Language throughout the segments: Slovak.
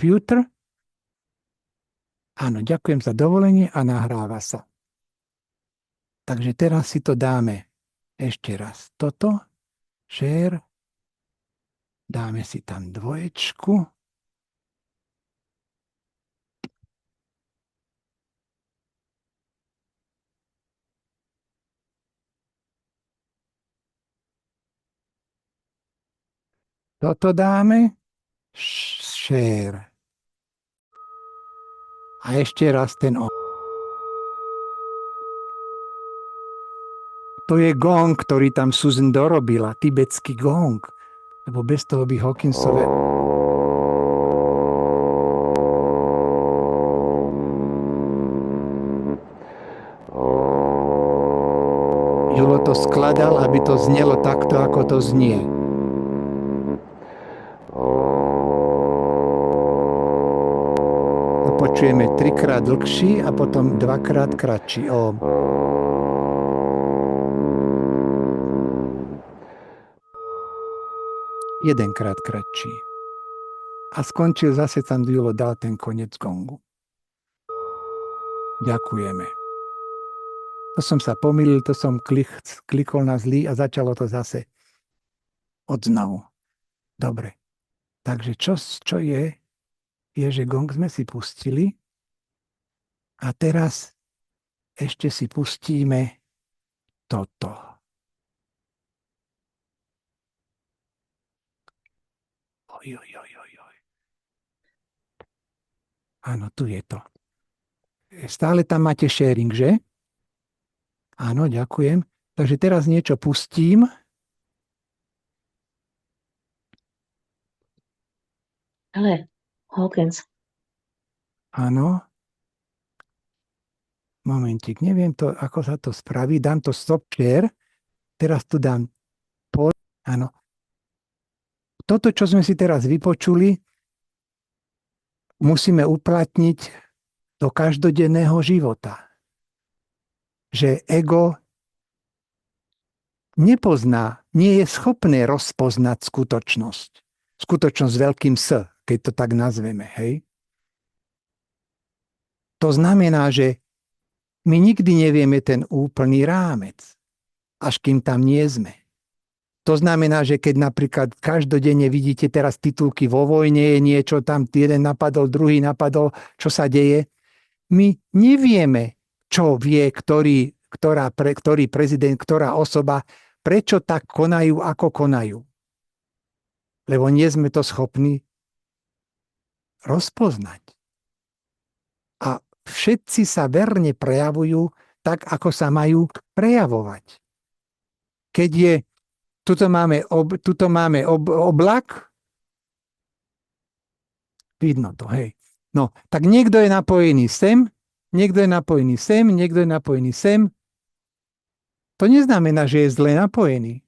computer. Áno, ďakujem za dovolenie a nahráva sa. Takže teraz si to dáme ešte raz. Toto, share, dáme si tam dvoječku. Toto dáme, share. A ešte raz ten To je gong, ktorý tam Susan dorobila, tibetský gong. Lebo bez toho by Hawkinsové... Julo to skladal, aby to znelo takto, ako to znie. Počujeme 3-krát dlhší a potom 2-krát kratší óm. Jedenkrát kratší. A skončil, zase tam Julo dal ten koniec gongu. Ďakujeme. To som sa pomýlil, to som klikol na zlý a začalo to zase odznovu. Dobre. Takže čo je, že gong sme si pustili a teraz ešte si pustíme toto. Áno, tu je to. Stále tam máte sharing, že? Áno, ďakujem. Takže teraz niečo pustím. Ale, Hawkins. Áno. Momentík, neviem to, ako sa to spraví. Dám to stop share. Teraz tu dám áno. Toto, čo sme si teraz vypočuli, musíme uplatniť do každodenného života. Že ego nepozná, nie je schopné rozpoznať skutočnosť. Skutočnosť s veľkým S, keď to tak nazveme, hej? To znamená, že my nikdy nevieme ten úplný rámec, až kým tam nie sme. To znamená, že keď napríklad každodenne vidíte teraz titulky vo vojne, je niečo tam, jeden napadol, druhý napadol, čo sa deje, my nevieme, čo vie, ktorý prezident, ktorá osoba, prečo tak konajú, ako konajú. Lebo nie sme to schopní rozpoznať. A všetci sa verne prejavujú tak, ako sa majú prejavovať. Keď je tuto máme oblak. Vidno to, hej. No, tak niekto je napojený sem, niekto je napojený sem, niekto je napojený sem. To neznamená, že je zle napojený.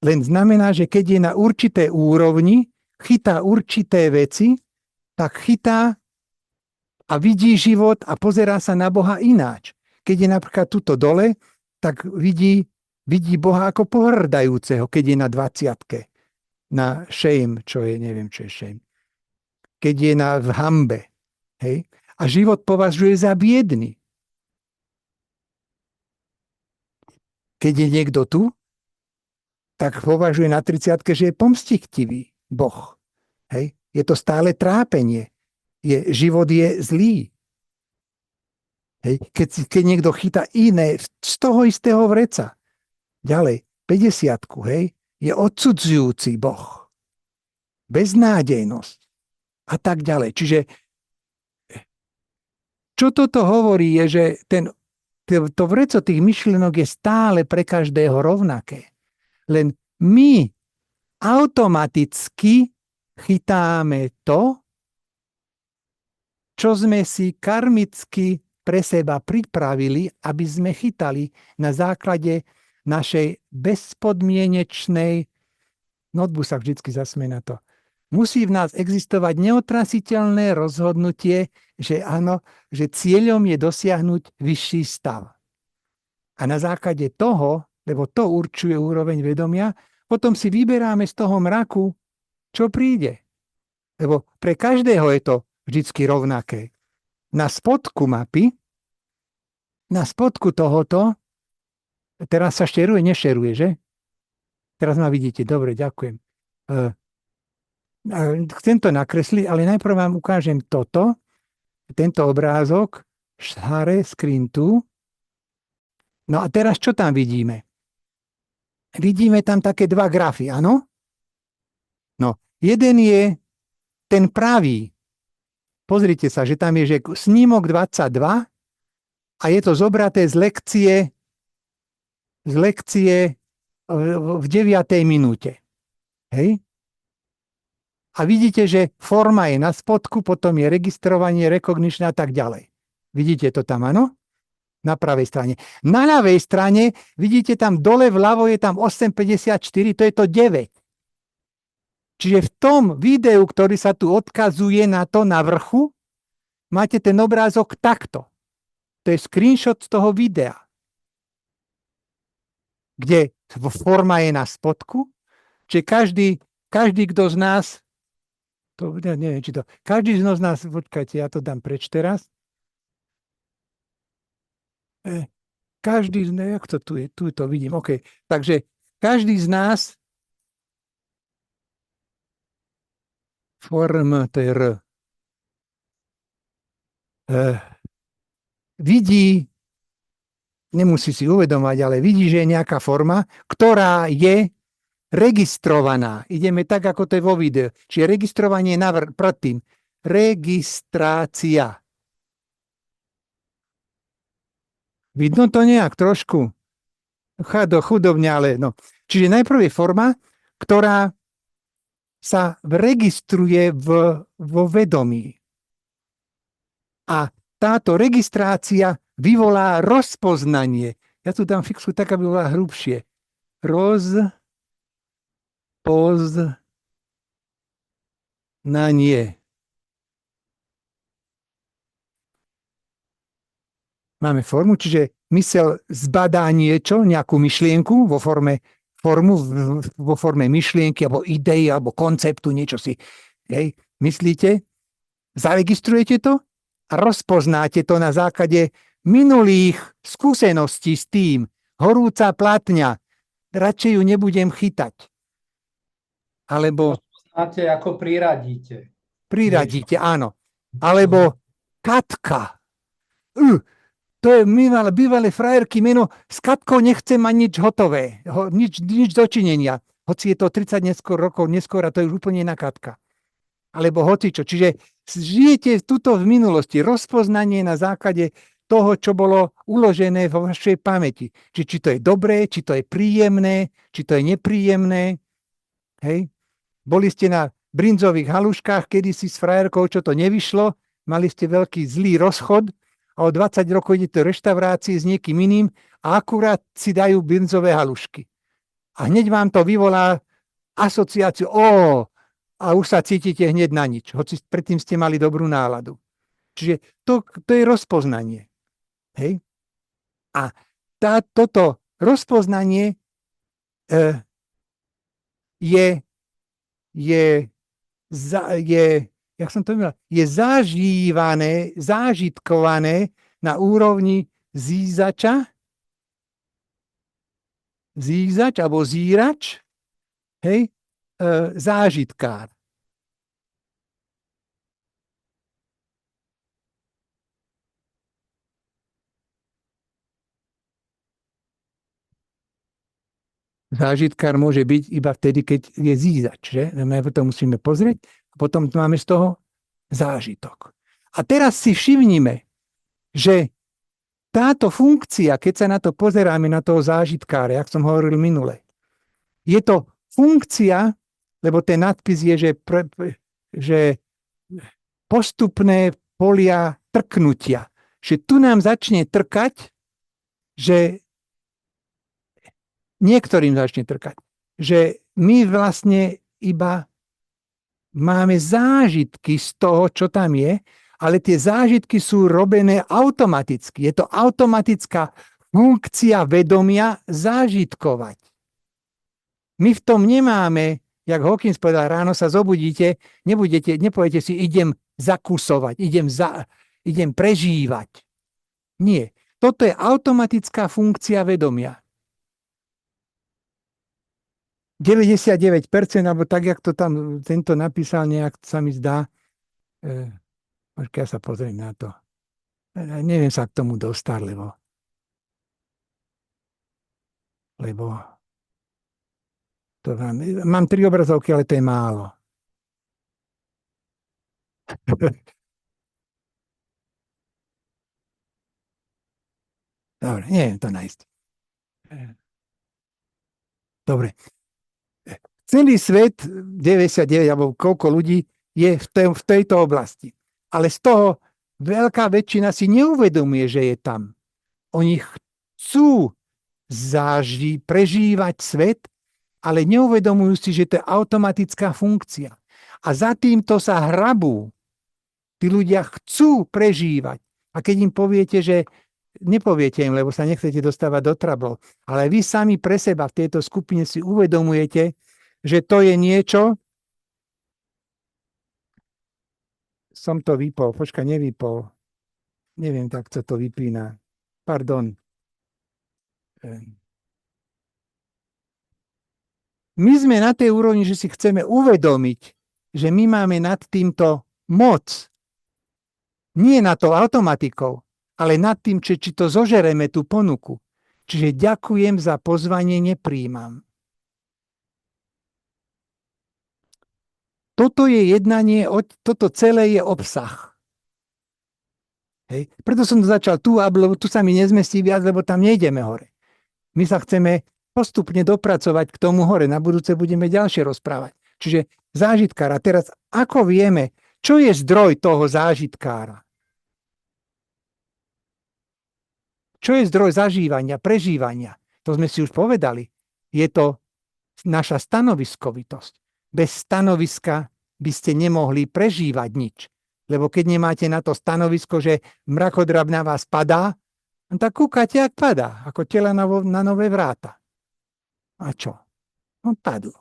Len znamená, že keď je na určité úrovni, chytá určité veci, tak chytá a vidí život a pozerá sa na Boha ináč. Keď je napríklad tuto dole, tak vidí Boha ako pohrdajúceho, keď je na 20-ke. Na shame, čo je, neviem, čo je shame. Keď je v hanbe. Hej? A život považuje za biedný. Keď je niekto tu, tak považuje na 30-ke, že je pomstichtivý Boh. Hej? Je to stále trápenie. Život je zlý. Hej? Keď niekto chytá iné z toho istého vreca. Ďalej, 50-ku, hej, je odsudzujúci Boh. Beznádejnosť. A tak ďalej. Čiže, čo toto hovorí, je, že to vreco tých myšlienok je stále pre každého rovnaké. Len my automaticky chytáme to, čo sme si karmicky pre seba pripravili, aby sme chytali na základe našej bezpodmienečnej, notbu sa vždycky zasmie na to, musí v nás existovať neotrasiteľné rozhodnutie, že áno, že cieľom je dosiahnuť vyšší stav. A na základe toho, lebo to určuje úroveň vedomia, potom si vyberáme z toho mraku, čo príde. lebo pre každého je to vždycky rovnaké. Na spodku mapy, na spodku tohoto, teraz sa nešeruje, že? Teraz ma vidíte, dobre, ďakujem. Chcem to nakresliť, ale najprv vám ukážem tento obrázok, share screen 2. No a teraz čo tam vidíme? Vidíme tam také dva grafy, áno? No, jeden je ten pravý. Pozrite sa, že tam je že snímok 22 a je to zobraté z lekcie v 9. minúte. Hej? A vidíte, že forma je na spodku, potom je registrovanie, recognition a tak ďalej. Vidíte to tam, áno? Na pravej strane. Na ľavej strane, vidíte tam dole vľavo je tam 854, to je to 9. Čiže v tom videu, ktorý sa tu odkazuje na to na vrchu, máte ten obrázok takto. To je screenshot z toho videa, kde forma je na spodku, čiže každý, kto z nás, neviem, či to, každý z nás, počkajte, ja to dám preč teraz. Jak to tu je? Tu to vidím, OK. Takže každý z nás to je R. Vidí, nemusí si uvedomať, ale vidí, že je nejaká forma, ktorá je registrovaná. Ideme tak, ako to je vo videu. Čiže registrovanie predtým. Registrácia. Vidno to nejak trošku? Chudobne, ale no. Čiže najprv je forma, ktorá sa registruje vo vedomí. A táto registrácia vyvolá rozpoznanie. Ja tu dám fixu tak, aby bola hrubšie. Rozpoznanie. Máme formu, čiže mysel zbadá niečo, nejakú myšlienku vo forme myšlienky, alebo idei, alebo konceptu, niečo si myslíte, zaregistrujete to a rozpoznáte to na základe minulých skúseností s tým. Horúca platňa, radšej ju nebudem chytať. Alebo... Rozpoznáte, ako priradíte. Priradíte, áno. Alebo Katka. To je bývalé frajerky meno. S Katkou nechcem mať nič hotové. Nič dočinenia. Hoci je to 30 rokov neskôr a to je už úplne iná Katka. Alebo hocičo. Čiže žijete tuto v minulosti. Rozpoznanie na základe toho, čo bolo uložené vo vašej pamäti. Či to je dobré, či to je príjemné, či to je nepríjemné. Hej. Boli ste na brinzových haluškách kedysi s frajerkou, čo to nevyšlo. Mali ste veľký zlý rozchod. A o 20 rokov idete do reštaurácie s niekým iným a akurát si dajú brinzové halušky. A hneď vám to vyvolá asociáciu, a už sa cítite hneď na nič, hoci predtým ste mali dobrú náladu. Čiže to je rozpoznanie. Hej? A toto rozpoznanie jak som to povedal, je zážitkované na úrovni zízač alebo zírač, hej, zážitkár. Zážitkár môže byť iba vtedy, keď je zízač, že? My to musíme pozrieť. Potom máme z toho zážitok. A teraz si všimnime, že táto funkcia, keď sa na to pozeráme, na toho zážitkára, jak som hovoril minule, je to funkcia, lebo ten nadpis je, že postupné polia trknutia. Že tu nám začne trkať, že niektorým začne trkať, že my vlastne iba máme zážitky z toho, čo tam je, ale tie zážitky sú robené automaticky. Je to automatická funkcia vedomia zážitkovať. My v tom nemáme Jak Hawkins povedal, ráno sa zobudíte, nepoviete si, idem zakusovať, idem prežívať. Nie. Toto je automatická funkcia vedomia. 99%, alebo tak, jak to tam tento napísal, nejak sa mi zdá, ja sa pozriem na to. Neviem sa k tomu dostať, lebo to mám 3 obrazovky, ale to je málo. Dobre, neviem to nájsť. Dobre. Celý svet, 99 alebo koľko ľudí, je v tejto oblasti. Ale z toho veľká väčšina si neuvedomuje, že je tam. Oni chcú prežívať svet, ale neuvedomujú si, že to je automatická funkcia. A za týmto sa hrabú. Tí ľudia chcú prežívať. A keď im poviete, že nepoviete im, lebo sa nechcete dostávať do trablov, ale vy sami pre seba v tejto skupine si uvedomujete, že to je niečo. Som to vypol. Počkaj, nevypol. Neviem, tak co to vypína. Pardon. My sme na tej úrovni, že si chceme uvedomiť, že my máme nad týmto moc. Nie na to automatikou, ale nad tým, či to zožereme, tú ponuku. Čiže ďakujem za pozvanie, nepríjmam. Toto je jednanie, toto celé je obsah. Hej. Preto som to začal tu, lebo tu sa mi nezmestí viac, lebo tam nejdeme hore. My sa chceme postupne dopracovať k tomu hore. Na budúce budeme ďalšie rozprávať. Čiže zážitkár. A teraz, ako vieme, čo je zdroj toho zážitkára? Čo je zdroj zažívania, prežívania? To sme si už povedali. Je to naša stanoviskovitosť. Bez stanoviska by ste nemohli prežívať nič. Lebo keď nemáte na to stanovisko, že mrakodrap na vás padá, tak kúkate, ak padá, ako tela na nové vráta. A čo? No padlo.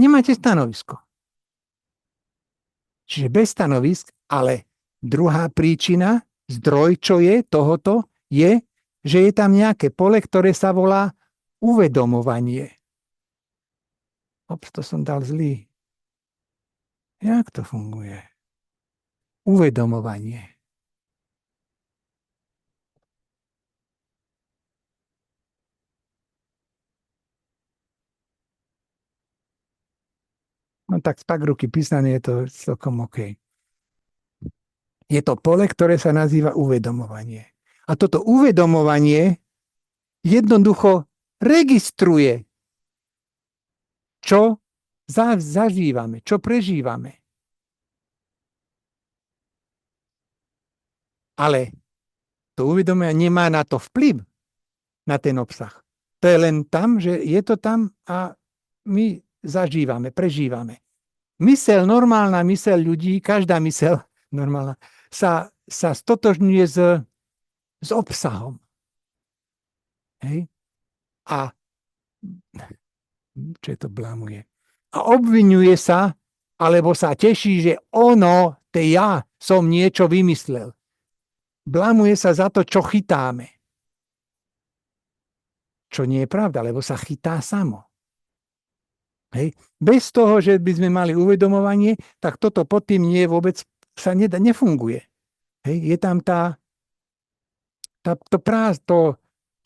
Nemáte stanovisko. Čiže bez stanovisk, ale druhá príčina, zdroj, čo je tohoto, je, že je tam nejaké pole, ktoré sa volá uvedomovanie. Ops, to som dal zlý. Jak to funguje? Uvedomovanie. No tak z ruky písané je to celkom OK. Je to pole, ktoré sa nazýva uvedomovanie. A toto uvedomovanie jednoducho registruje, čo zažívame, čo prežívame. Ale to uvedomenie nemá na to vplyv, na ten obsah. To je len tam, že je to tam a my zažívame, prežívame. Myseľ, normálna myseľ ľudí, každá myseľ normálna, sa stotožňuje s obsahom. Hej? A čo je to blamuje? A obviňuje sa, alebo sa teší, že ono, ja som niečo vymyslel. Blamuje sa za to, čo chytáme. Čo nie je pravda, lebo sa chytá samo. Hej. Bez toho, že by sme mali uvedomovanie, tak toto pod tým nie vôbec sa nefunguje. Hej. Je tam tá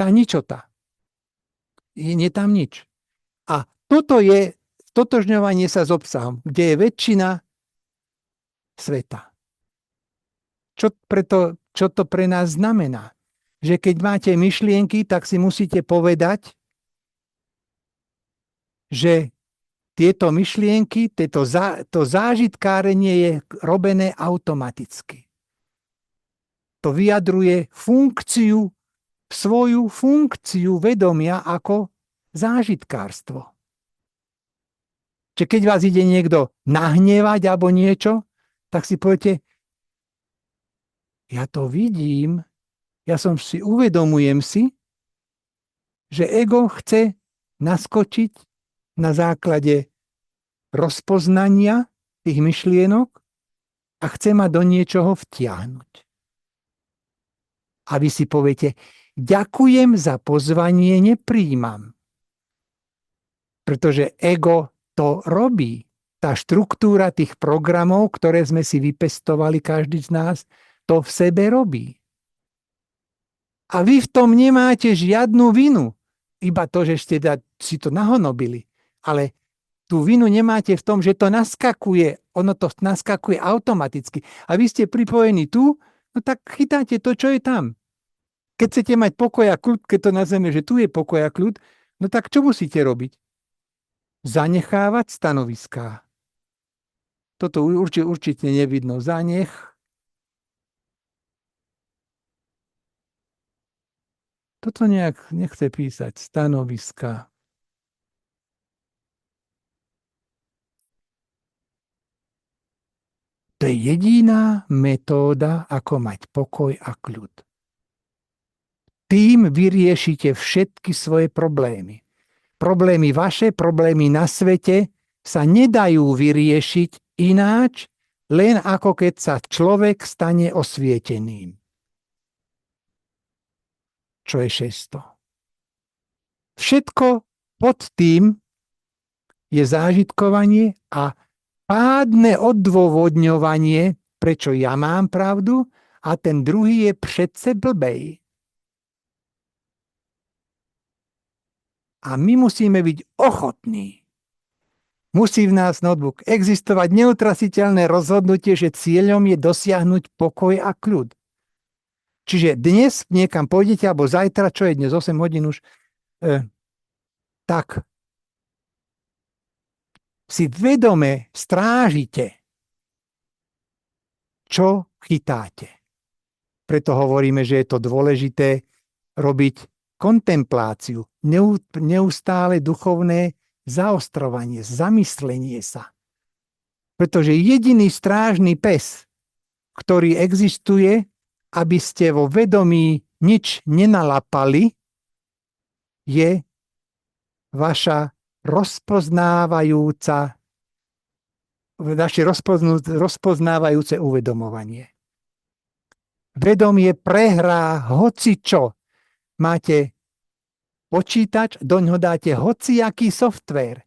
ničota. Nie tam nič. A toto je stotožňovanie sa s obsahom, kde je väčšina sveta. Čo to pre nás znamená? Že keď máte myšlienky, tak si musíte povedať, že tieto myšlienky, to zážitkárenie je robené automaticky. To vyjadruje svoju funkciu vedomia ako zážitkárstvo. Čiže keď vás ide niekto nahnevať alebo niečo, tak si poviete, ja to vidím, uvedomujem si, že ego chce naskočiť na základe rozpoznania tých myšlienok a chce ma do niečoho vtiahnuť. A vy si poviete, ďakujem za pozvanie, nepríjmam. Pretože ego to robí. Tá štruktúra tých programov, ktoré sme si vypestovali, každý z nás, to v sebe robí. A vy v tom nemáte žiadnu vinu. Iba to, že ste si to nahonobili. Ale tú vinu nemáte v tom, že to naskakuje. Ono to naskakuje automaticky. A vy ste pripojení tu, no tak chytáte to, čo je tam. Keď chcete mať pokoj a kľud, keď to nazveme, že tu je pokoj a kľud, no tak čo musíte robiť? Zanechávať stanoviská. Toto určite nevidno. Zanech. Toto nejak nechce písať. Stanoviska. To je jediná metóda, ako mať pokoj a kľud. Tým vyriešite všetky svoje problémy. Problémy vaše, problémy na svete sa nedajú vyriešiť ináč, len ako keď sa človek stane osvieteným. Čo je 600? Všetko pod tým je zážitkovanie a pádne odôvodňovanie, prečo ja mám pravdu a ten druhý je predsa blbej. A my musíme byť ochotní. Musí v nás notebook existovať neutrasiteľné rozhodnutie, že cieľom je dosiahnuť pokoj a kľud. Čiže dnes niekam pôjdete, alebo zajtra, čo je dnes 8 hodín už, tak si vedome strážite, čo chytáte. Preto hovoríme, že je to dôležité robiť kontempláciu, neustále duchovné zaostrovanie, zamyslenie sa. Pretože jediný strážny pes, ktorý existuje, aby ste vo vedomí nič nenalapali, je vaša rozpoznávajúce uvedomovanie. Vedomie prehrá hocičo. Máte počítač, doňho dáte hociaký softvér.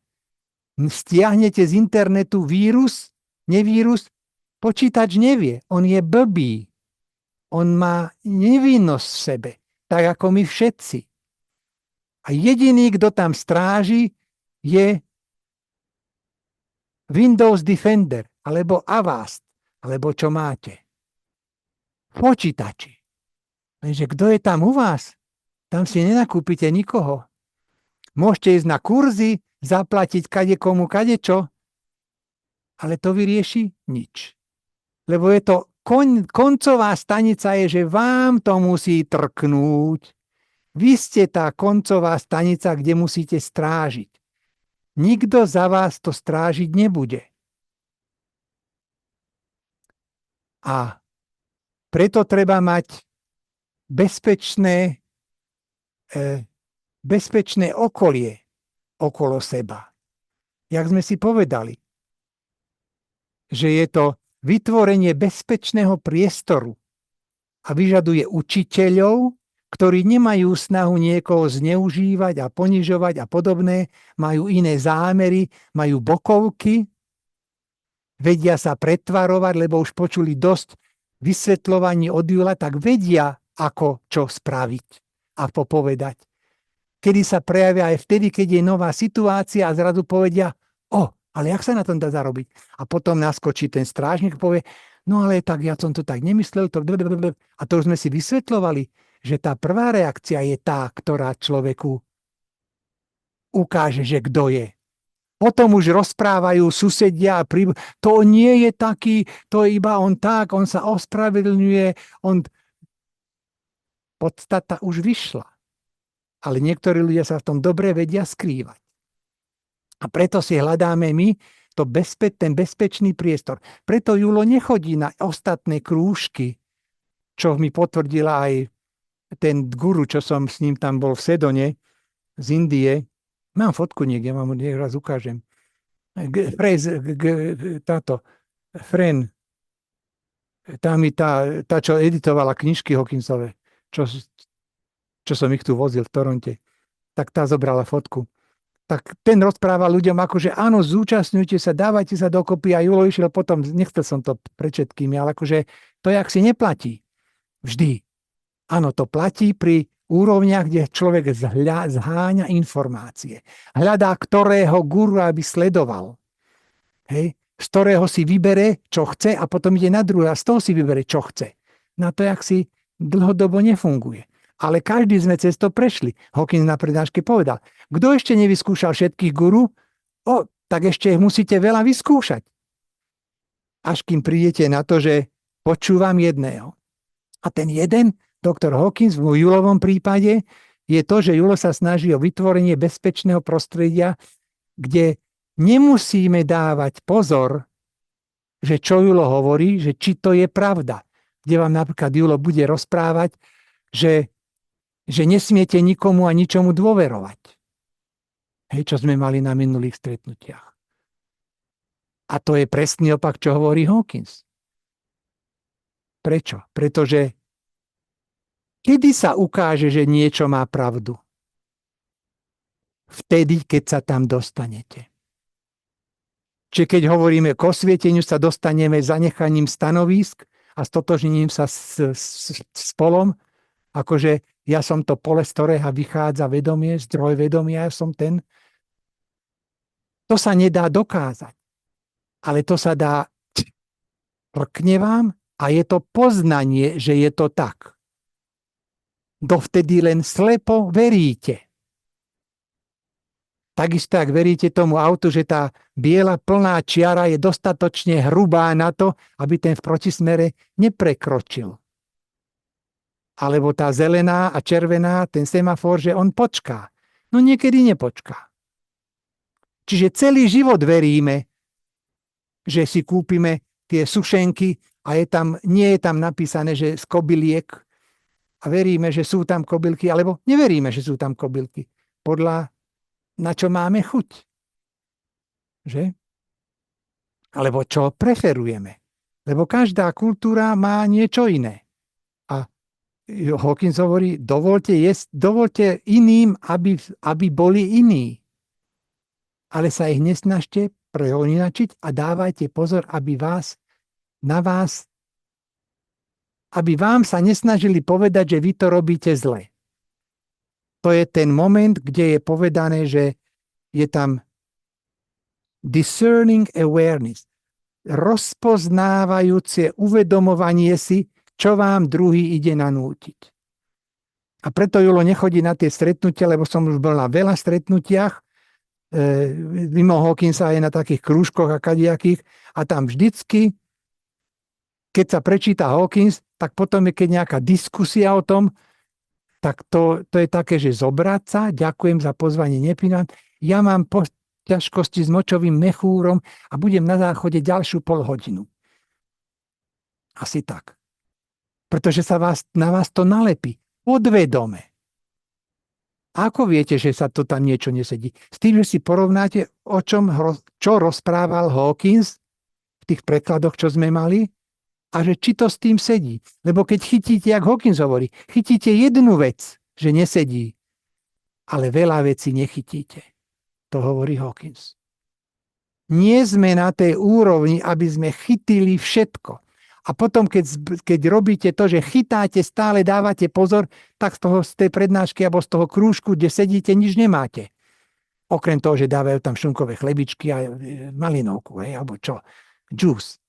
Stiahnete z internetu vírus, nevírus, počítač nevie. On je blbý. On má nevinnosť v sebe, tak ako my všetci. A jediný, kto tam stráži, je Windows Defender, alebo Avast, alebo čo máte. Počítači. Lenže kto je tam u vás? Tam si nenakúpite nikoho. Môžete ísť na kurzy, zaplatiť kadekomu kadečo, ale to vyrieši nič. Lebo je to koncová stanica je, že vám to musí trknúť. Vy ste tá koncová stanica, kde musíte strážiť. Nikto za vás to strážiť nebude. A preto treba mať bezpečné okolie okolo seba. Jak sme si povedali, že je to vytvorenie bezpečného priestoru a vyžaduje učiteľov, ktorí nemajú snahu niekoho zneužívať a ponižovať a podobné, majú iné zámery, majú bokovky, vedia sa pretvarovať, lebo už počuli dosť vysvetľovaní od Jula, tak vedia, ako čo spraviť a popovedať. Kedy sa prejavia aj vtedy, keď je nová situácia a zrazu povedia, ale jak sa na tom dá zarobiť? A potom naskočí ten strážnik a povie, no ale tak ja som to tak nemyslel. A to už sme si vysvetľovali, že tá prvá reakcia je tá, ktorá človeku ukáže, že kto je. Potom už rozprávajú susedia, to nie je taký, to je iba on tak, on sa ospravedlňuje, podstata už vyšla. Ale niektorí ľudia sa v tom dobre vedia skrývať. A preto si hľadáme my ten bezpečný priestor. Preto Julo nechodí na ostatné krúžky, čo mi potvrdila aj ten guru, čo som s ním tam bol v Sedone z Indie. Mám fotku niekde, vám raz ukážem. Táto Fren, tá, čo editovala knižky Hawkinsove, čo som ich tu vozil v Toronte, tak tá zobrala fotku. Tak ten rozpráva ľuďom akože áno, zúčastňujte sa, dávajte sa dokopy a Julo išiel potom, nechcel som to pred všetkými, ale akože to jak si neplatí. Vždy. Áno, to platí pri úrovniach, kde človek zháňa informácie. Hľadá, ktorého guru aby sledoval. Hej? Z ktorého si vybere, čo chce a potom ide na druhé a z toho si vybere, čo chce. Na to, jak si dlhodobo nefunguje. Ale každý sme cez to prešli. Hawkins na prednáške povedal, kto ešte nevyskúšal všetkých guru, tak ešte musíte veľa vyskúšať. Až kým prídete na to, že počúvam jedného. A ten jeden, doktor Hawkins v Julovom prípade, je to, že Julo sa snaží o vytvorenie bezpečného prostredia, kde nemusíme dávať pozor, že čo Julo hovorí, že či to je pravda. Kde vám napríklad Julo bude rozprávať, že nesmiete nikomu a ničomu dôverovať. Hej, čo sme mali na minulých stretnutiach. A to je presný opak, čo hovorí Hawkins. Prečo? Pretože kedy sa ukáže, že niečo má pravdu? Vtedy, keď sa tam dostanete. Čiže keď hovoríme k osvieteniu, sa dostaneme zanechaním stanovísk a stotožnením sa s polom, akože ja som to pole, z ktorého vychádza vedomie, zdroj vedomia, ja som ten. To sa nedá dokázať. Ale to sa dá, prkne vám a je to poznanie, že je to tak. Dovtedy len slepo veríte. Takisto, ak veríte tomu autu, že tá biela plná čiara je dostatočne hrubá na to, aby ten v protismere neprekročil. Alebo tá zelená a červená, ten semafor, že on počká. No niekedy nepočká. Čiže celý život veríme, že si kúpime tie sušenky a nie je tam napísané, že z kobyliek a veríme, že sú tam kobylky, alebo neveríme, že sú tam kobylky. Podľa na čo máme chuť. Že? Alebo čo preferujeme. Lebo každá kultúra má niečo iné. A Hawkins hovorí, dovolte iným, aby boli iní. Ale sa ich nesnažte preinačiť a dávajte pozor, aby vám sa nesnažili povedať, že vy to robíte zle. To je ten moment, kde je povedané, že je tam discerning awareness. Rozpoznávajúce uvedomovanie si, čo vám druhý ide nanútiť. A preto Julo nechodí na tie stretnutia, lebo som už bol na veľa stretnutiach, mimo Hawkinsa aj na takých krúžkoch a kadiakých, a tam vždycky, keď sa prečíta Hawkins, tak potom je, keď nejaká diskusia o tom, tak to je také, že zobrať sa, ďakujem za pozvanie, nepínam, ja mám ťažkosti s močovým mechúrom a budem na záchode ďalšiu polhodinu. Asi tak. Pretože na vás to nalepí. Podvedome. Ako viete, že sa to tam niečo nesedí? S tým, že si porovnáte, čo rozprával Hawkins v tých prekladoch, čo sme mali, a že či to s tým sedí. Lebo keď chytíte, jak Hawkins hovorí, chytíte jednu vec, že nesedí, ale veľa vecí nechytíte. To hovorí Hawkins. Nie sme na tej úrovni, aby sme chytili všetko. A potom, keď robíte to, že chytáte, stále dávate pozor, tak z tej prednášky alebo z toho krúžku, kde sedíte, nič nemáte. Okrem toho, že dávajú tam šunkové chlebičky a malinovku, alebo čo? Džús.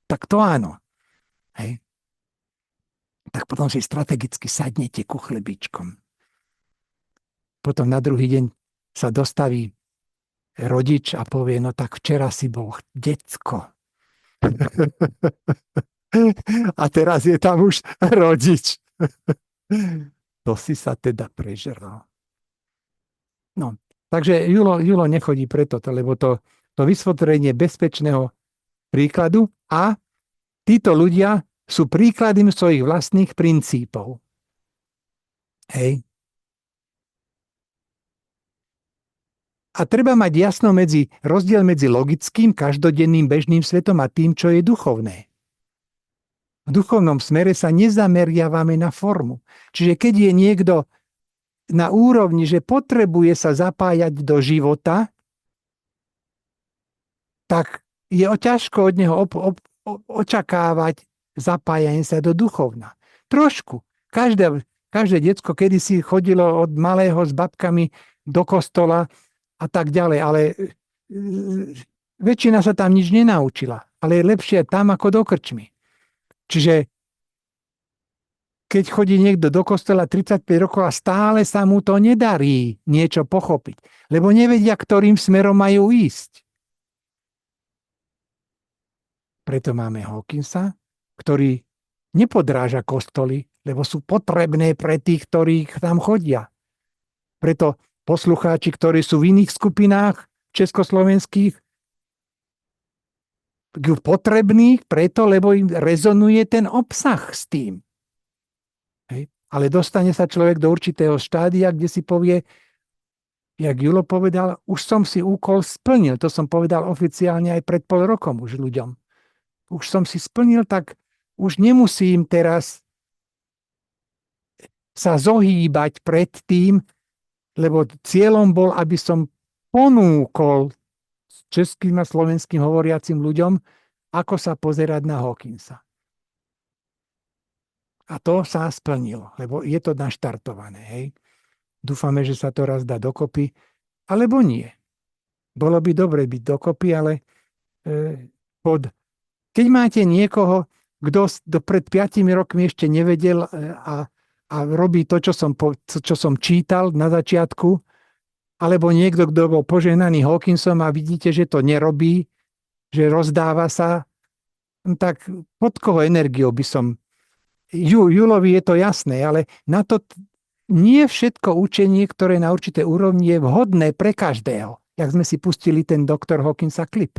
Tak to áno. Hej. Tak potom si strategicky sadnete ku chlebičkom. Potom na druhý deň sa dostaví rodič a povie, no tak včera si bol decko. A teraz je tam už rodič. To si sa teda prežral. No, takže Julo nechodí preto, lebo to vysvetlenie bezpečného príkladu a títo ľudia sú príkladom svojich vlastných princípov. Hej. A treba mať jasno rozdiel medzi logickým, každodenným, bežným svetom a tým, čo je duchovné. V duchovnom smere sa nezameriavame na formu. Čiže keď je niekto na úrovni, že potrebuje sa zapájať do života, tak je ťažko od neho očakávať zapájanie sa do duchovna. Trošku. Každé decko kedysi chodilo od malého s babkami do kostola a tak ďalej, ale väčšina sa tam nič nenaučila. Ale je lepšie tam ako do krčmy. Čiže keď chodí niekto do kostola 35 rokov a stále sa mu to nedarí niečo pochopiť, lebo nevedia, ktorým smerom majú ísť. Preto máme Hawkinsa, ktorý nepodráža kostoly, lebo sú potrebné pre tých, ktorí tam chodia. Preto poslucháči, ktorí sú v iných skupinách československých, potrebných preto, lebo im rezonuje ten obsah s tým. Hej. Ale dostane sa človek do určitého štádia, kde si povie, jak Julo povedal, už som si úkol splnil. To som povedal oficiálne aj pred pol rokom už ľuďom. Už som si splnil, tak už nemusím teraz sa zohýbať pred tým, lebo cieľom bol, aby som ponúkol českým a slovenským hovoriacim ľuďom, ako sa pozerať na Hawkinsa. A to sa splnilo, lebo je to naštartované. Hej. Dúfame, že sa to raz dá dokopy, alebo nie. Bolo by dobre byť dokopy, ale keď máte niekoho, kto pred 5 rokmi ešte nevedel a robí to, čo som čítal na začiatku, alebo niekto, kto bol požehnaný Hawkinsom a vidíte, že to nerobí, že rozdáva sa, tak pod koho energiou by som... Julovi je to jasné, ale na to nie všetko učenie, ktoré na určité úrovni je vhodné pre každého. Jak sme si pustili ten Dr. Hawkinsa klip.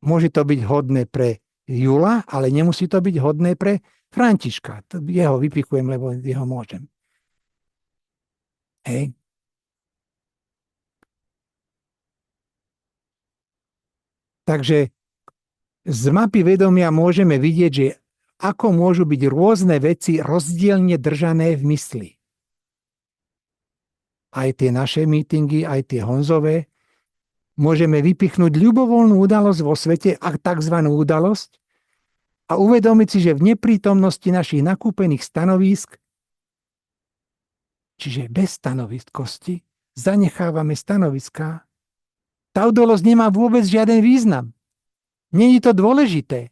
Môže to byť hodné pre Jula, ale nemusí to byť hodné pre Františka. Jeho vypichujem, lebo jeho môžem. Hej. Takže z mapy vedomia môžeme vidieť, že ako môžu byť rôzne veci rozdielne držané v mysli. Aj tie naše mítingy, aj tie Honzové. Môžeme vypichnúť ľubovoľnú udalosť vo svete, a takzvanú udalosť, a uvedomiť si, že v neprítomnosti našich nakúpených stanovísk, čiže bez stanoviskosti, zanechávame stanoviská. Tá udalosť nemá vôbec žiaden význam. Nie je to dôležité.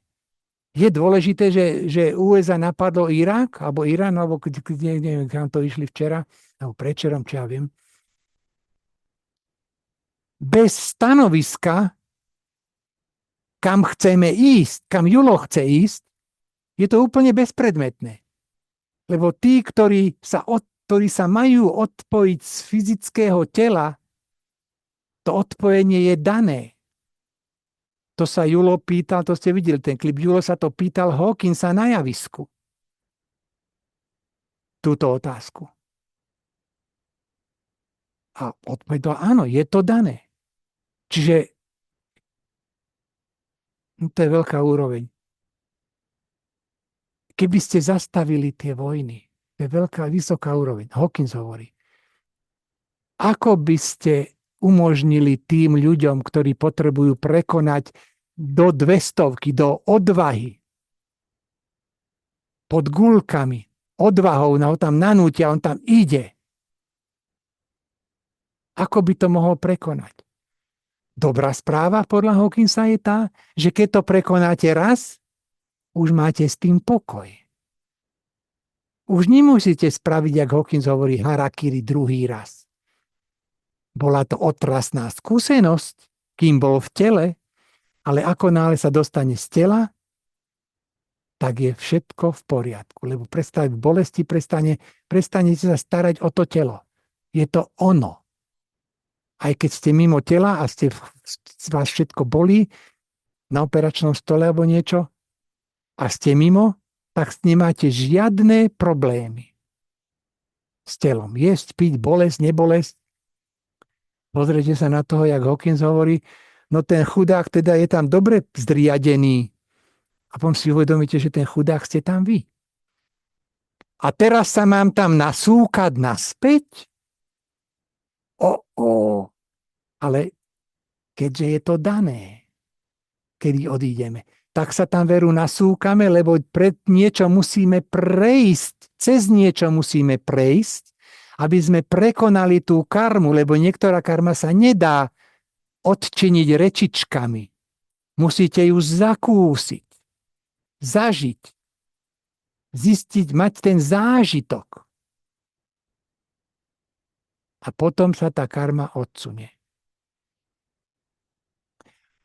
Je dôležité, že USA napadlo Irak, alebo Irán, alebo neviem, kam to išli včera, alebo predčerom, či ja viem. Bez stanoviska, kam chceme ísť, kam Julo chce ísť, je to úplne bezpredmetné. Lebo tí, ktorí sa majú odpojiť z fyzického tela, to odpojenie je dané. To sa Julo pýtal, to ste videli ten klip, Julo sa to pýtal Hawkinsa na javisku. Túto otázku. A odpovedal, áno, je to dané. Čiže to je veľká úroveň. Keby ste zastavili tie vojny, to je veľká, vysoká úroveň. Hawkins hovorí. Ako by ste umožnili tým ľuďom, ktorí potrebujú prekonať do 200, do odvahy, pod guľkami, odvahou, ho tam nanútia, on tam ide. Ako by to mohol prekonať? Dobrá správa podľa Hawkinsa je tá, že keď to prekonáte raz, už máte s tým pokoj. Už nemusíte spraviť, jak Hawkins hovorí, harakiri druhý raz. Bola to otrasná skúsenosť, kým bol v tele, ale ako náhle sa dostane z tela, tak je všetko v poriadku. Lebo prestane v bolesti, prestanete sa starať o to telo. Je to ono. Aj keď ste mimo tela a vás všetko bolí na operačnom stole alebo niečo a ste mimo, tak nemáte žiadne problémy s telom. Jesť, piť, bolesť, nebolesť. Pozrite sa na toho, jak Hawkins hovorí, no ten chudák teda je tam dobre zriadený. A potom si uvedomíte, že ten chudák ste tam vy. A teraz sa mám tam nasúkať naspäť? Ale keďže je to dané, kedy odídeme, tak sa tam veru nasúkame, lebo pred niečo musíme prejsť, cez niečo musíme prejsť, aby sme prekonali tú karmu, lebo niektorá karma sa nedá odčiniť rečičkami. Musíte ju zakúsiť, zažiť, zistiť, mať ten zážitok. A potom sa tá karma odsunie.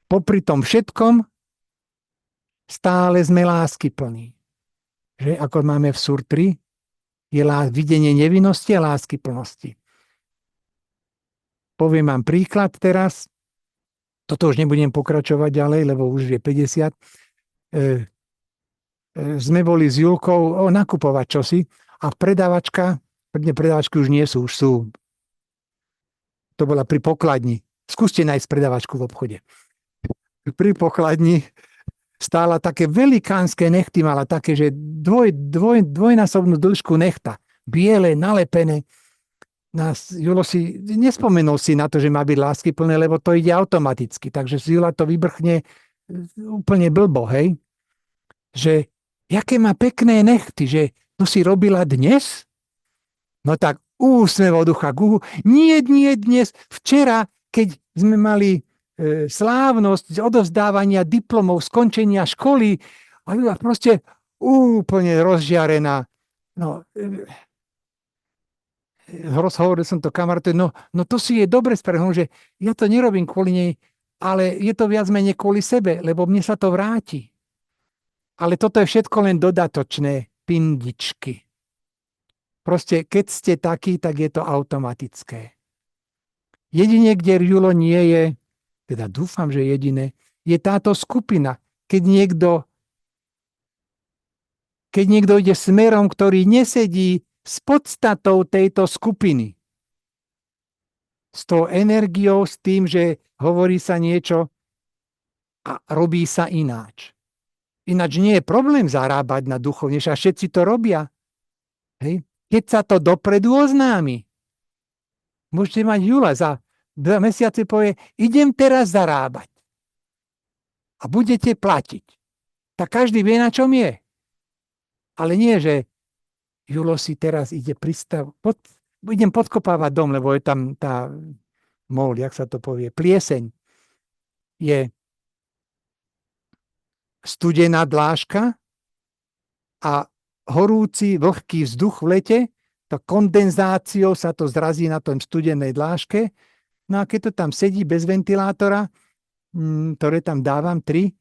Popri tom všetkom stále sme láskyplní. Že ako máme v Surtri, je videnie nevinnosti a láskyplnosti. Poviem vám príklad teraz. Toto už nebudem pokračovať ďalej, lebo už je 50. Sme boli s Julkou nakupovať čosi a predávačky už nie sú, už sú. To bola pri pokladni. Skúste nájsť predávačku v obchode. Pri pokladni stála také velikánske nechty, mala také, že dvojnásobnú dĺžku nechta. Biele, nalepené. Julo si nespomenul si na to, že má byť láskyplné, lebo to ide automaticky. Takže z Jula to vybrchne úplne blbo, hej? Že jaké má pekné nechty, že to si robila dnes? No tak úsmev od ucha k uchu. Nie dnes. Včera, keď sme mali slávnosť odovzdávania diplomov, skončenia školy a proste úplne rozžiarená. No, hovoril som to kamarátovi, no to si je dobre spravené, že ja to nerobím kvôli nej, ale je to viac menej kvôli sebe, lebo mne sa to vráti. Ale toto je všetko len dodatočné pindičky. Proste, keď ste takí, tak je to automatické. Jedine, kde Julo nie je, teda dúfam, že jediné, je táto skupina. Keď niekto ide smerom, ktorý nesedí s podstatou tejto skupiny. S tou energiou, s tým, že hovorí sa niečo a robí sa ináč. Ináč nie je problém zarábať na duchovnejšie a všetci to robia. Hej. Keď sa to dopredu oznámi. Môžete mať Jula za 2 mesiace povie, idem teraz zarábať. A budete platiť. Tak každý vie, na čom je. Ale nie, že Julo si teraz ide idem podkopávať dom, lebo je tam tá jak sa to povie, plieseň. Je studená dláška a horúci, vlhký vzduch v lete, to kondenzáciou sa to zrazí na tom studenej dláške. No a keď to tam sedí bez ventilátora, ktoré tam dávam 3,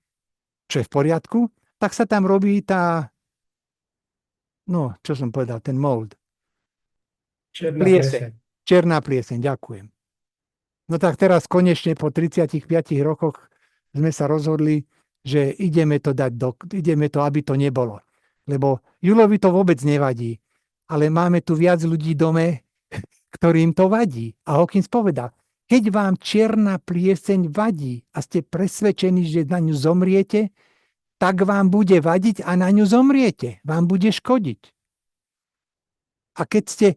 čo je v poriadku, tak sa tam robí tá, čo som povedal, ten mold. Černá plieseň, ďakujem. No tak teraz konečne po 35 rokoch sme sa rozhodli, že ideme to, aby to nebolo. Lebo Julovi to vôbec nevadí. Ale máme tu viac ľudí dome, ktorým to vadí. A Hawkins povedal, keď vám čierna plieseň vadí a ste presvedčení, že na ňu zomriete, tak vám bude vadiť a na ňu zomriete. Vám bude škodiť. A keď ste,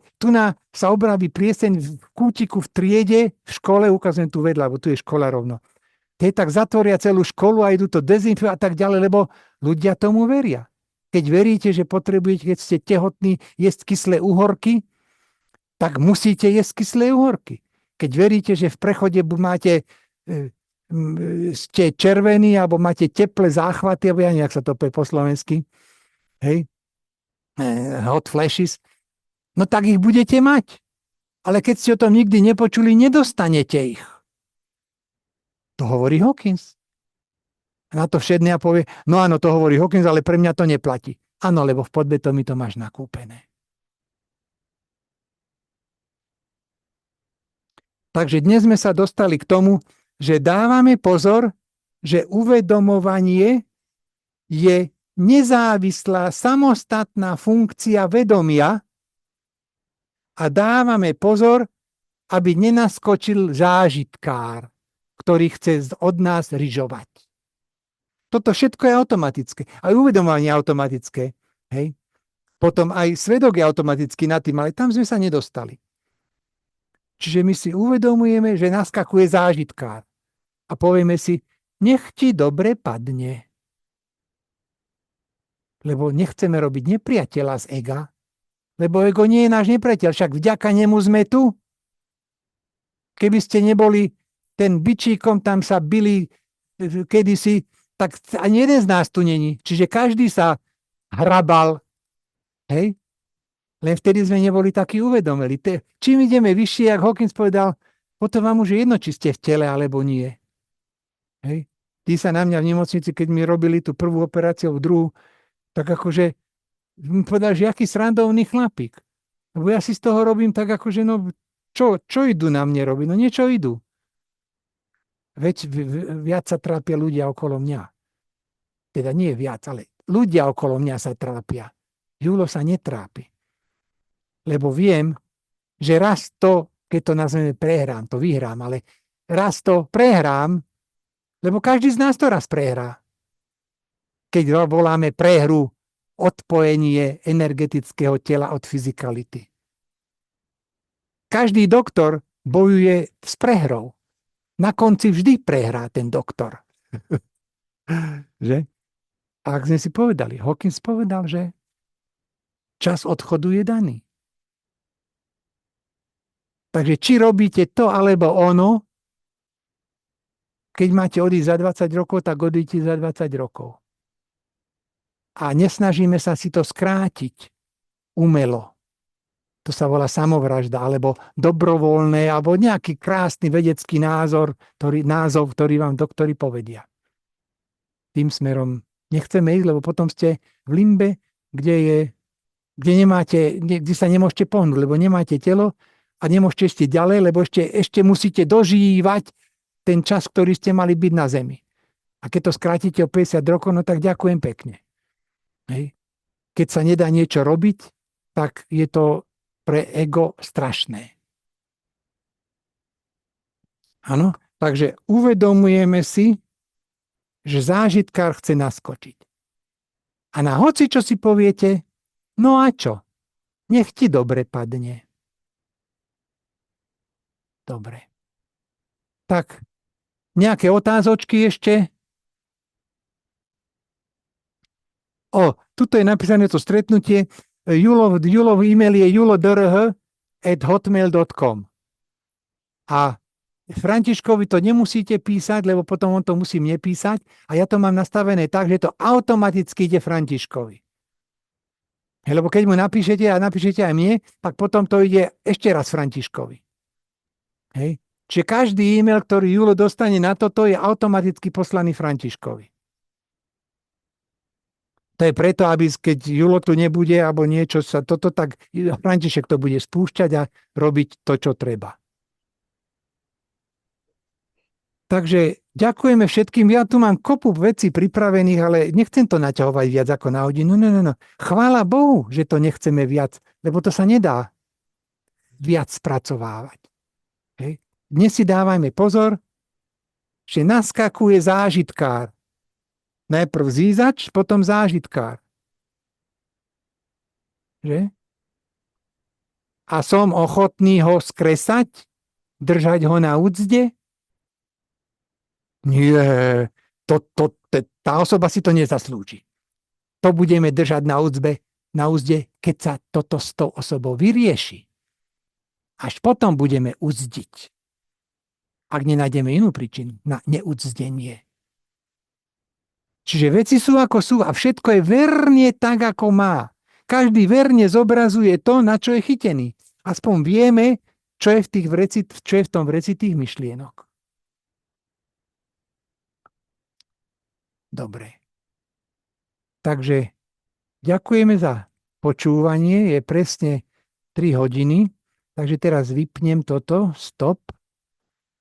sa objaví plieseň v kútiku v triede, v škole, ukazujem tu vedľa, lebo tu je škola rovno. Tie tak zatvoria celú školu a idú to dezinfikovať a tak ďalej, lebo ľudia tomu veria. Keď veríte, že potrebujete, keď ste tehotní, jesť kyslé uhorky, tak musíte jesť kyslé uhorky. Keď veríte, že v prechode ste červení, alebo máte teplé záchvaty, alebo ja neviem, jak sa to povie po slovensky, hej, hot flashes, no tak ich budete mať. Ale keď ste o tom nikdy nepočuli, nedostanete ich. To hovorí Hawkins. Na to všedný a povie, no áno, to hovorí Hawkins, ale pre mňa to neplatí. Áno, lebo v podvedomí to máš nakúpené. Takže dnes sme sa dostali k tomu, že dávame pozor, že uvedomovanie je nezávislá, samostatná funkcia vedomia a dávame pozor, aby nenaskočil zážitkár, ktorý chce od nás ryžovať. Toto všetko je automatické. Aj uvedomovanie je automatické. Hej? Potom aj svedok je automaticky nad tým, ale tam sme sa nedostali. Čiže my si uvedomujeme, že naskakuje zážitkár. A povieme si, nech ti dobre padne. Lebo nechceme robiť nepriateľa z ega, lebo ego nie je náš nepriateľ, však vďaka nemu sme tu. Keby ste neboli ten bičíkom, tam sa bili kedysi, tak ani jeden z nás tu není. Čiže každý sa hrabal. Hej? Len vtedy sme neboli takí uvedomili. Čím ideme vyššie, jak Hawkins povedal, potom vám už je jedno, či ste v tele, alebo nie. Hej? Tí sa na mňa v nemocnici, keď mi robili tú prvú operáciu, druhú, tak akože mi povedal, že aký srandovný chlapík. Lebo ja si z toho robím tak akože, no čo idú na mne robiť? No niečo idú. Veď viac sa trápia ľudia okolo mňa. Teda nie viac, ale ľudia okolo mňa sa trápia. Julo sa netrápi. Lebo viem, že raz to, keď to nazveme prehrám, to vyhrám, ale raz to prehrám, lebo každý z nás to raz prehrá. Keď voláme prehru, odpojenie energetického tela od fyzikality. Každý doktor bojuje s prehrou. Na konci vždy prehrá ten doktor. Že? A ak sme si povedali, Hawkins povedal, že čas odchodu je daný. Takže či robíte to alebo ono, keď máte odísť za 20 rokov, tak odíďte za 20 rokov. A nesnažíme sa si to skrátiť umelo. To sa volá samovražda, alebo dobrovoľné, alebo nejaký krásny vedecký názov, ktorý vám doktori povedia. Tým smerom nechceme ísť, lebo potom ste v limbe, kde sa nemôžete pohnúť, lebo nemáte telo a nemôžete ísť ďalej, lebo ešte musíte dožívať ten čas, ktorý ste mali byť na zemi. A keď to skrátite o 50 rokov, no tak ďakujem pekne. Hej. Keď sa nedá niečo robiť, tak je to pre ego strašné. Áno? Takže uvedomujeme si, že zážitkár chce naskočiť. A na hoci, čo si poviete, no a čo? Nech ti dobre padne. Dobre. Tak, nejaké otázočky ešte? Tuto je napísané to stretnutie. Julov e-mail je julodrh@hotmail.com. A Františkovi to nemusíte písať, lebo potom on to musí mne písať. A ja to mám nastavené tak, že to automaticky ide Františkovi. Lebo keď mu napíšete a napíšete aj mne, tak potom to ide ešte raz Františkovi. Hej. Čiže každý e-mail, ktorý Julo dostane na toto, je automaticky poslaný Františkovi. To je preto, aby keď Julo tu nebude, alebo niečo sa toto, tak František to bude spúšťať a robiť to, čo treba. Takže ďakujeme všetkým. Ja tu mám kopu vecí pripravených, ale nechcem to naťahovať viac ako na hodinu. No. Chvála Bohu, že to nechceme viac, lebo to sa nedá viac spracovávať. Hej. Dnes si dávajme pozor, že naskakuje zážitkár. Najprv zízač, potom zážitkár. Že? A som ochotný ho skresať? Držať ho na úcde? Nie, tá osoba si to nezaslúži. To budeme držať na úcde, keď sa toto s tou osobou vyrieši. Až potom budeme uctiť. Ak nenájdeme inú príčinu na neúctenie. Čiže veci sú ako sú a všetko je verne tak, ako má. Každý verne zobrazuje to, na čo je chytený. Aspoň vieme, čo je v tom vreci tých myšlienok. Dobre. Takže ďakujeme za počúvanie. Je presne 3 hodiny. Takže teraz vypnem toto. Stop.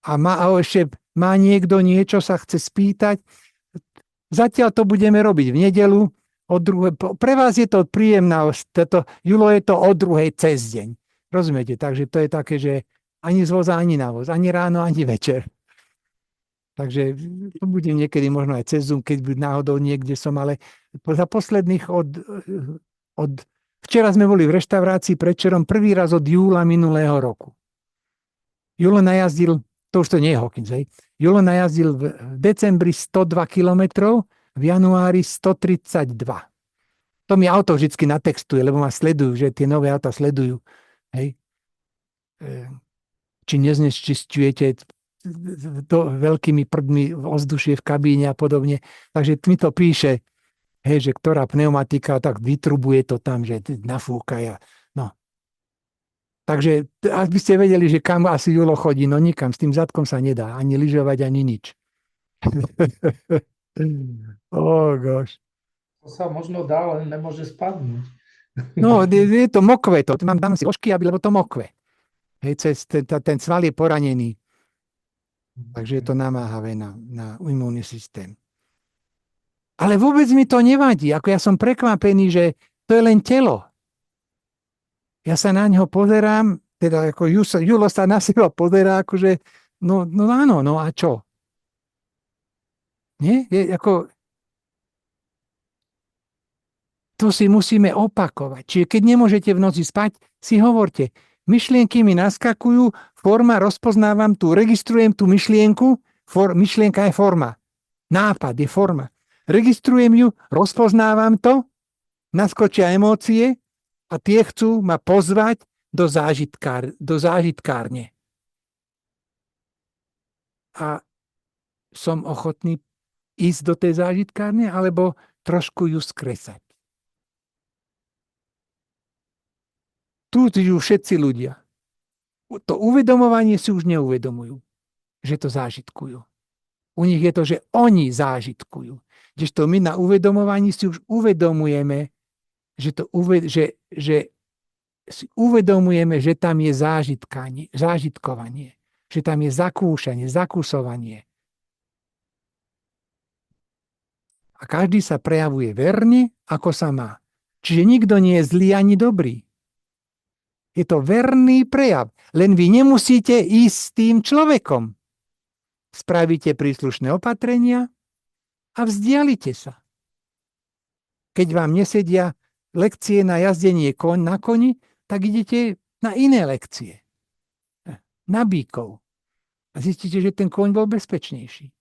A ešte má niekto niečo, sa chce spýtať. Zatiaľ to budeme robiť v nedeľu. Pre vás je to príjemná, Julo je to o 2:00 cez deň. Rozumiete? Takže to je také, že Ani z voza, ani na voz. Ani ráno, ani večer. Takže to budem niekedy možno aj cez Zoom, keď náhodou niekde som, ale za posledných včera sme boli v reštaurácii predčerom prvý raz od júla minulého roku. Julo najazdil, to už to nie je Hawkins, hej. Julo najazdil v decembri 102 kilometrov, v januári 132. To mi auto vždycky natextuje, lebo ma sledujú, že tie nové auta sledujú. Hej. Či neznečisťujete to veľkými prdmi v ovzdušie v kabíne a podobne. Takže mi to píše, hej, že ktorá pneumatika, tak vytrubuje to tam, že nafúka. No. Takže aby ste vedeli, že kam asi Julo chodí, no nikam, s tým zadkom sa nedá, ani lyžovať, ani nič. Oh gosh. To sa možno dá, len nemôže spadnúť. No, je to mokve, to dám si ošky, lebo to mokve. Hej, ten sval je poranený. Takže je to namáhavé na imunný systém. Ale vôbec mi to nevadí. Ako ja som prekvapený, že to je len telo. Ja sa na ňo pozerám, teda ako Julo sa na seba pozerá, akože, no áno, no a čo? Nie? To si musíme opakovať. Čiže keď nemôžete v noci spať, si hovorte, myšlienky mi naskakujú, forma, rozpoznávam tu, registrujem tú myšlienku, myšlienka je forma. Nápad je forma. Registrujem ju, rozpoznávam to, naskočia emócie a tie chcú ma pozvať do zážitkárne. A som ochotný ísť do tej zážitkárne, alebo trošku ju skresať. Tu žijú všetci ľudia. To uvedomovanie si už neuvedomujú, že to zážitkujú. U nich je to, že oni zážitkujú. Kdežto my na uvedomovaní si už uvedomujeme, že si uvedomujeme, že tam je zážitkovanie, že tam je zakúšanie, zakúsovanie. A každý sa prejavuje verne, ako sa má. Čiže nikto nie je zlý ani dobrý. Je to verný prejav. Len vy nemusíte ísť s tým človekom. Spravíte príslušné opatrenia a vzdialite sa. Keď vám nesedia lekcie na jazdenie na koni, tak idete na iné lekcie. Na bíkov. A zistíte, že ten koň bol bezpečnejší.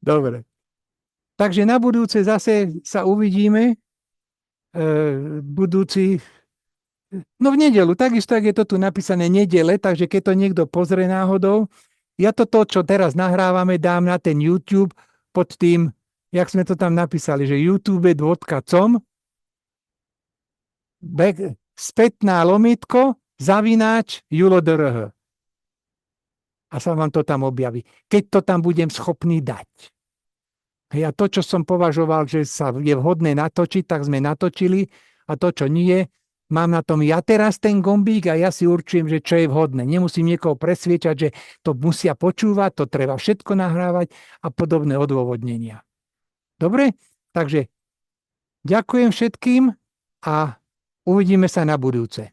Dobre. Takže na budúce zase sa uvidíme. Budúci, no v nedeľu, takisto, ak je to tu napísané nedele, takže keď to niekto pozrie náhodou, ja to, čo teraz nahrávame, dám na ten YouTube pod tým, jak sme to tam napísali, že youtube.com spätná lomitko /Julo.drh. A sa vám to tam objaví. Keď to tam budem schopný dať. A to, čo som považoval, že sa je vhodné natočiť, tak sme natočili a to, čo nie, mám na tom ja teraz ten gombík a ja si určujem, že čo je vhodné. Nemusím niekoho presviečať, že to musia počúvať, to treba všetko nahrávať a podobné odôvodnenia. Dobre? Takže ďakujem všetkým a uvidíme sa na budúce.